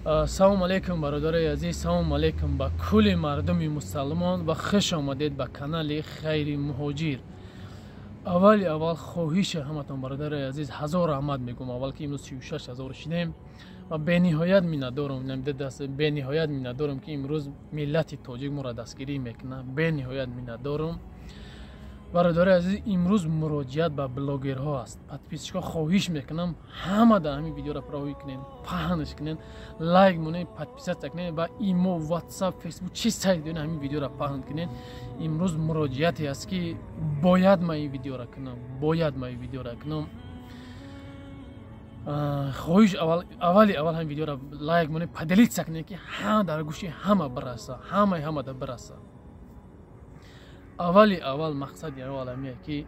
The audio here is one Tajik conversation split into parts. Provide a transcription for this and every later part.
салом алейкум бародари азиз, салом алейкум ба кулли мардуми мусалмон ва хуш омадед ба канали Хайри Муҳоҷир. Аввали аввал хоҳиши ҳаматон бародари азиз ҳазор раҳмат мегӯям. Аввал ки имрӯз 36,000 шидем ва бениҳоят миннатдорам ки имрӯз миллати тоҷик моро дастгирӣ мекунад. Бениҳоят миннатдорам бародари азиз. Имрӯз муроҷиат ба блогерҳо аст. подписчикҳо хоҳиш мекунам ҳама да ҳамин видеоро проҳӣ кунед, паҳнш кунед, лайк монед, подписатсия кунед ва имо, ватсап, фейсбук чӣ сайт доред ҳамин видеоро паҳн кунед. имрӯз муроҷиате аст ки бояд ман ин видеоро кунам. хоҳиш аввали аввал ҳамин видеоро лайк монед, поделитсия кунед ки дар гӯши ҳама бираса, ҳама да бираса. аввали аввал мақсади авваламия ки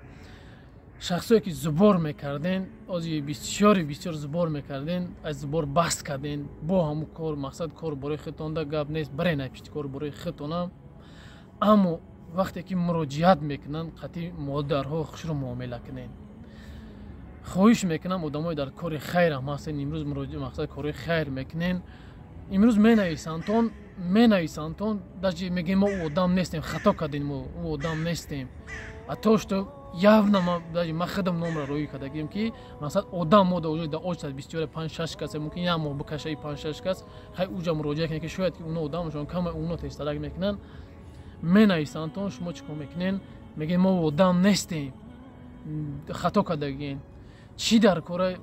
шахсое ки зубор мекарден, ози бисёр зубор мекарден, аз зубор баст карден, бо ҳамун кор мақсад кор бораи худтонда гап нест, баре напишти кор бораи худтонам. аммо вақте ки муроҷиат мекунанд қатъи модарҳо хушро муомила кунед. хоҳиш мекунам одамои дар кори хайр ҳам ҳастен, имрӯз мақсад кори хайр мекунен. имрӯз менависантон даже мегем мо одам нестем, хато кардем, мо одам нестем. ҳатто што явна ман худам номра роӣ кардагим ки масалан одам мо да очта бисёр 5-6 кас мумкин як моҳ бикаша 5-6 кас хай уҷа муроҷиат кунед ки шояд ки уно одамшон кама уно тестарак мекунанд. менависантон шумо чӣ кор мекунед? мегем мо одам нестем, хато кардагем. чӣ дар кораи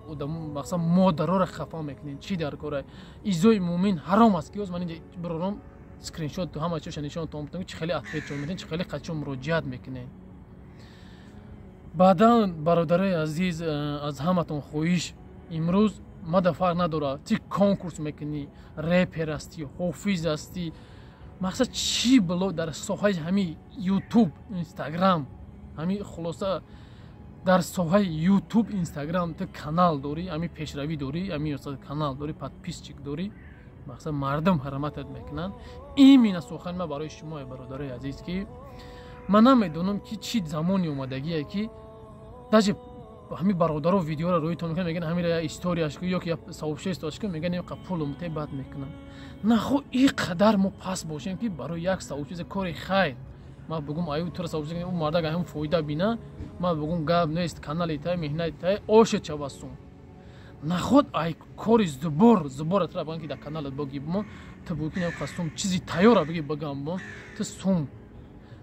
мақсад модарҳоро хафа мекунед? чӣ дар кораи изои муъмин ҳаром аст ки ёз ман инҷа бирорам скриншот ҳама чиша нишонтон мекунам чӣ хеле ответчон мекунед, чӣ хеле қачон муроҷиат мекунед. баъдан бародари азиз, аз ҳаматон хоҳиш, имрӯз мада фарқ надорад чӣ конкурс мекунӣ, репер ҳастӣ, ҳофиз ҳастӣ, мақсад чӣ блог дар соҳаи ҳамин ютуб, инстаграм, ҳамин хулоса дар соҳаи ютуб, инстаграм ту канал дорӣ, ҳамин пешравӣ дорӣ, ҳамин канал дорӣ, подписчик дорӣ, мақсад мардум ҳурматат мекунанд. имина сухани ман барои шумо бародари азиз ки ман намедонам ки чӣ замони омадагие ки даже ҳамин бародаро видеоро рӯйтон мекунад, мегӯянд ҳамин я историаш ё ки сообществоаш ки мегӯянд ин пулум тебат мекунам. нахо ин қадар мо паст бошем ки барои як сообщество кори хайр ман бигум аю тура сообщество ун марда ҳам фоида бина, ман бигум гап нест, канали тай меҳнати тай ошед чавасун. наход ай кори зубор атра баган ки дар каналат боги бмо ту букинам қасум чизи тайёра биги багам бмо ту сум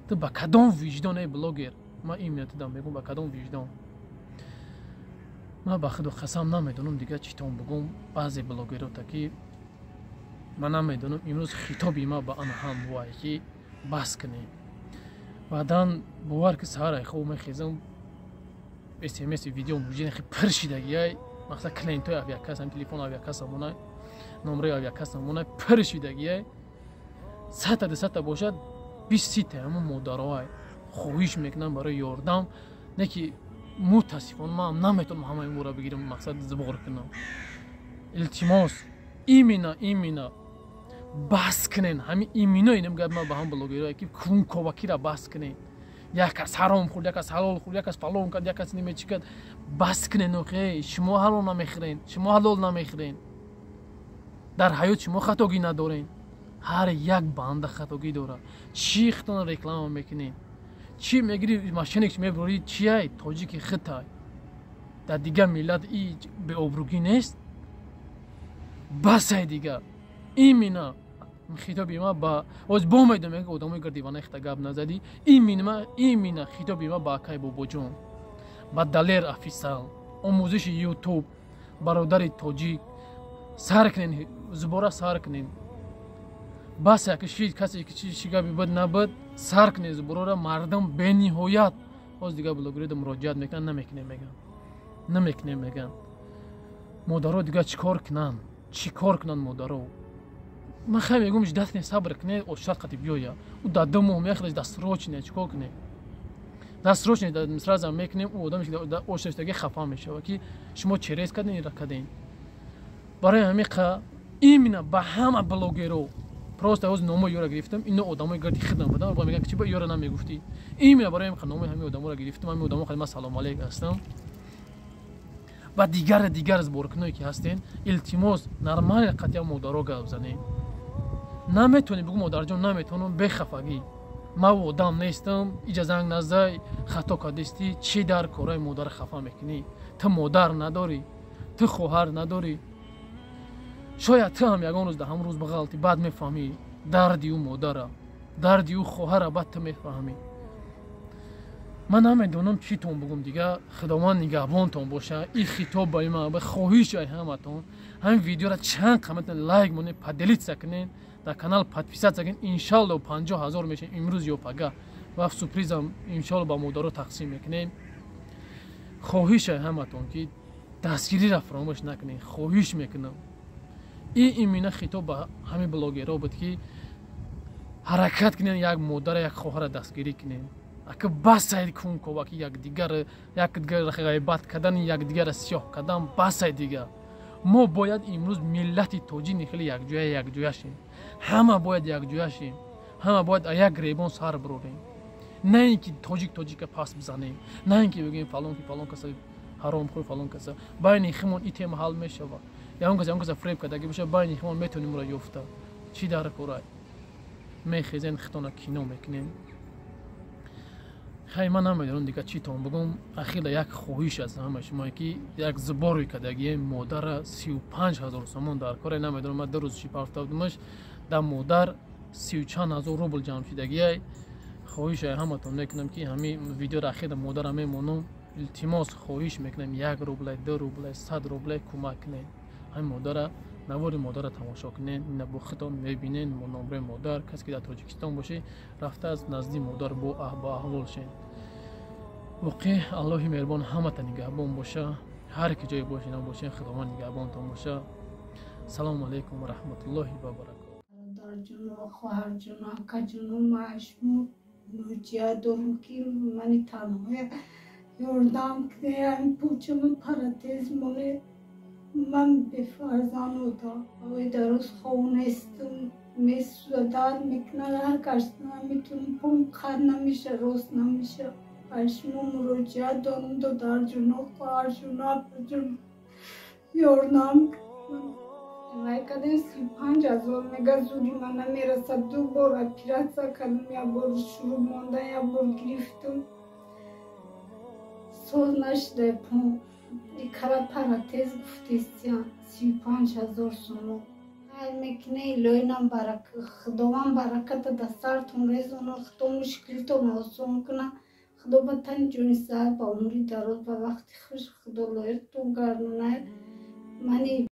ту ба кадом виҷдон ай блогер? ман ин методам мегум ба кадом виҷдон? ман ба худу қасам намедонам дига чӣ том бигум баъзе блогерота ки ман намедонам. имрӯз хитоби ман ба ана ҳам вай ки бас кунем. баъдан бовар ки саҳар ай хоб мехезам смс видео муҷин хи пиршидагиай мақсад клиентои авиакасам, телефон авиакасамонай, номраи авиакасамонай пиршидагиай сата бошад 20 ҳамон модароай хоҳиш мекунам барои ёрдам. не ки мутасифон ман наметонам ҳамаи моро бигирам мақсад зубор кунам. илтимос имина бас кунен. ҳамин имино инам гап ман ба ҳам блогерое ки кунковакира бас кунен. як кас ҳаром хӯрд, як кас ҳалол хӯрд, як кас фалон кард, як кас ниме чӣ кард. бас кунен охе, шумо ҳалол намехӯрен, шумо ҳалол намехӯрен. дар ҳаёт шумо хатогӣ надорен. ҳар як банда хатогӣ дорад. чӣ худтон реклама мекунед? чӣ мегири машинак мебурӣ? чиай тоҷики хитай дар дига миллат и беобругӣ нест? басай дига. имина хитоби ман ба оз бомайдам як одамои гирдивана хита гап назадӣ. имина хитоби ман ба акай бобоҷон, ба далер офисал, омӯзиши ютуб, бародари тоҷик, сар кунен, зубора сар кунен. бас як касе ки чӣ габи буд набуд сар кунен зуборора. мардум бениҳоят оз дига блогерида муроҷиат мекунанд, намекунем меган. модаро дига чӣ кор кунанд модаро? ман хай мегӯям ждатне сабр кунед, ошад қати биёя. ӯ дар 2 моҳ мехӯрад дастрочне чӣ кор кунед? дастрочне сразу мекунем, ӯ одаме ки ошаштаги хафа мешавад ки шумо через карден ира карден. барои ҳамин имина ба ҳама блогеро просто оз номаи ёро гирифтам, ино одамои гарди хидам будам, ба мегӯям ки чӣ ба ёро намегуфтӣ? имина барои ҳамин номаи ҳамин одаморо гирифтам, ҳамин одаморо ман салом алейк ҳастам. و دیگر از بورکنایی که هستین التماس نرمال قطعا مادرها گپ زنین. نمیتونی بگو مادر جان نمیتونم بخفگی ما آدم نیستم اجازه نزدی خطا کردی چی در کارای مادر خفا میکنی؟ تو مادر نداری، تو خواهر نداری. شاید تو هم یگان روز ده هم روز به غلطی بعد میفهمی دردی او مادر، دردی او خواهر بعد تو میفهمی. من نمیدونم چی تون بگم دیگه. خداوند نگهبانتون باشه. این خطاب با من به خواهش همتون همین ویدیو را چند کامنت لایک مونید پدلیت سکنین در کانال подписаться سکنین. انشالله 50,000 میشه امروز یا پگاه و سورپرایز هم انشالله با مادرها تقسیم میکنیم. خواهش همتون که دستگیری را فراموش نکنین. خواهش میکنم. این ایمینه خطاب به همین بلاگرها بود که حرکت کنین یک مادر یک خواهر دستگیری کنین. اگه بس اید کن کو که یک دیگر غیبت کردن یک دیگر سیاه کردن بس اید دیگه. ما باید امروز ملت تاجی نخلی یک جویا شیم. همه باید یک جویا شیم. همه باید یک گریبان سر بروریم. نه اینکه تاجیک پاس بزنیم، نه اینکه بگیم فلان کس حرام خور فلان کس باین خمون این تیم حل میشه و یا اون کس فریب کرده باشه باین خمون میتونیم را یافته چی در کارای میخیزن خطانا کینو میکنیم. خیلی من نمیدونم دیگه چی تون بگم. اخیل یک خواهش از همه شما که یک زباری کدگی مادر 35,000 سومان در کار نمیدونم. من 2 روز شیپ افتادمش در مادر 34,000 روبل جمع شدگی. خواهش همتون میکنم که همین ویدیو را اخیر مادر میمونم التماس خواهش میکنم 1 روبل 2 روبل 100 روبل کمک کنین. همین مادر نوار مادر تماشا کنین. این با خودتون میبینین نمره مادر کسی که در تاجیکستان باشه رفته از نزدیک مادر با احوال شین. واقعا الله مهربان همتون نگهبان باشه. هر کی جای باشین باشین خداوند نگهبانتون باشه. سلام علیکم و رحمت الله و برکاته. برادر جون و خواهر جون و اکا جون و معشوق نوجیا دارم که منی تنها یاردم کنه. این پوچم پراتیز ماله من به فرزانو دا اوی درست خون استم میسوداد میکنه هر کشت نمیتونم پوم خر نمیشه روز نمیشه. پشمو مروجیا دارم دادر جون و خواهر جون و اکا جون یاردم کنه. وای کدیم 35,000 میگه زودی من نمیرسد. 2 بار اپیراسیا کردم یا بار شروع مانده یا بار گرفتم سوز نشده پون کار پراتیز گفتیستیان 35,000 سومو. خیلی میکنه ایلوینم خداوند برکت دستارتون ریزونه. خدا مشکلتون آسان کنه. خدا به تن جونی صحت با عمری دراز و وقتی خوش خدا لایرتون گردونه. منی